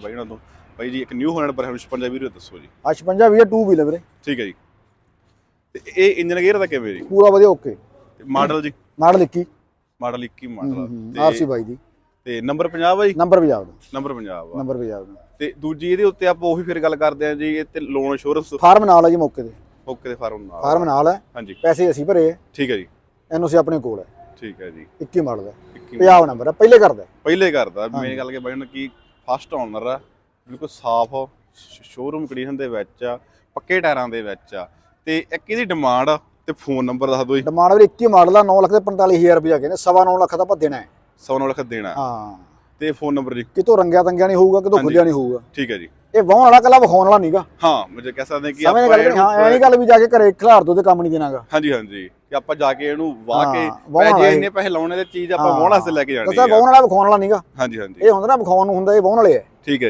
ਬਾਈ ਉਹਨਾਂ ਤੋਂ ਬਾਈ ਜੀ ਇੱਕ ਨਿਊ ਹੋਲੈਂਡ ਪਰ 56 ਵੀਰੇ ਦੱਸੋ ਜੀ। 55 ਵੀ 2 ਵੀਲ ਵੀਰੇ। ਠੀਕ ਹੈ ਜੀ। ਤੇ ਇਹ ਇੰਜਨ ਗੇਅਰ ਦਾ ਕਿਵੇਂ ਜੀ? ਪੂਰਾ ਵਧੀਆ ਓਕੇ। ਮਾਡਲ ਜੀ? ਮਾਡਲ 21 ਮਾਡਲ ਆਰਸੀ ਬਾਈ ਦੀ। ਤੇ ਨੰਬਰ 50 ਆ ਜੀ? ਨੰਬਰ ਪੰਜਾਬ ਦਾ। ਨੰਬਰ ਪੰਜਾਬ ਆ। ਨੰਬਰ ਪੰਜਾਬ ਦਾ। ਤੇ ਦੂਜੀ ਇਹਦੇ ਉੱਤੇ ਆਪਾਂ ਉਹੀ ਫਿਰ ਗੱਲ ਕਰਦੇ ਆ ਜੀ, ਇਹ ਤੇ ਲੋਨ ਇੰਸ਼ੋਰੈਂਸ ਫਾਰਮ ਨਾਲ ਹੈ ਜੀ ਮੌਕੇ ਤੇ। ਓਕੇ ਦੇ ਫਾਰਮ ਨਾਲ ਹੈ। ਹਾਂਜੀ। ਪੈਸੇ ਅਸੀਂ ਭਰੇ ਹੈ। ਠੀਕ ਹੈ ਜੀ। ਐਨਓਸੀ ਆਪਣੇ ਕੋਲ ਹੈ। ਠੀਕ ਹੈ ਜੀ। 21 ਮਾਡਲ ਹੈ। ਪੰਜਾਬ ਨੰਬਰ ਹੈ। ਪਹਿਲੇ ਕਰਦਾ ਮੇਨ ਗੱਲ ਕਿ ਬਾਈ ਉਹਨਾਂ ਕੀ ਫਸਟ ਓਨਰ ਆ, ਬਿਲਕੁਲ ਸਾਫ਼ ਸ਼ੋਰੂਮ ਕੰਡੀਸ਼ਨ ਦੇ ਵਿੱਚ ਆ, ਪੱਕੇ ਟਾਇਰਾਂ ਦੇ ਵਿੱਚ ਆ। ਤੇ ਇੱਕ ਇਹਦੀ ਡਿਮਾਂਡ ਤੇ ਫੋਨ ਨੰਬਰ ਦੱਸ ਦਿਓ ਜੀ। ਡਿਮਾਂਡ ਵੀਰੇ 21 ਮਾਡਲ ਆ, 9,45,000 ਰੁਪਇਆ ਕਹਿੰਦੇ, 9.25 ਲੱਖ ਦਾ ਆਪਾਂ ਦੇਣਾ ਹੈ। 100 ਲੱਖ ਦੇਣਾ। ਹਾਂ। ਤੇ ਫੋਨ ਨੰਬਰ ਜੀ? ਕਿਤੋਂ ਰੰਗਿਆ ਤੰਗਿਆ ਨਹੀਂ ਹੋਊਗਾ, ਕਿਤੋਂ ਖੁੱਲਿਆ ਨਹੀਂ ਹੋਊਗਾ। ਠੀਕ ਹੈ ਜੀ। ਇਹ ਵਾਹਣ ਵਾਲਾ ਕੱਲਾ ਵਿਖਾਉਣ ਵਾਲਾ ਨਹੀਂਗਾ। ਹਾਂ, ਮੁਝੇ ਕਹਿ ਸਕਦੇ ਕਿ ਆਪਾਂ ਐ ਨਹੀਂ ਗੱਲ ਵੀ ਜਾ ਕੇ ਘਰੇ ਖਿਲਾਰ ਦੋ ਤੇ ਕੰਮ ਨਹੀਂ ਦੇਣਾਗਾ। ਹਾਂਜੀ ਹਾਂਜੀ, ਕਿ ਆਪਾਂ ਜਾ ਕੇ ਇਹਨੂੰ ਵਾਹ ਕੇ ਜੇ ਇੰਨੇ ਪੈਸੇ ਲਾਉਣੇ ਤੇ ਚੀਜ਼ ਆਪਾਂ ਵਾਹਣ ਵਾਸਤੇ ਲੈ ਕੇ ਜਾਣੀ ਹੈ। ਵਾਹਣ ਵਾਲਾ ਵਿਖਾਉਣ ਵਾਲਾ ਨਹੀਂਗਾ। ਹਾਂਜੀ ਹਾਂਜੀ, ਇਹ ਹੁੰਦਾ ਨਾ ਵਿਖਾਉਣ ਨੂੰ ਹੁੰਦਾ, ਇਹ ਵਾਹਣ ਵਾਲੇ ਹੈ। ਠੀਕ ਹੈ।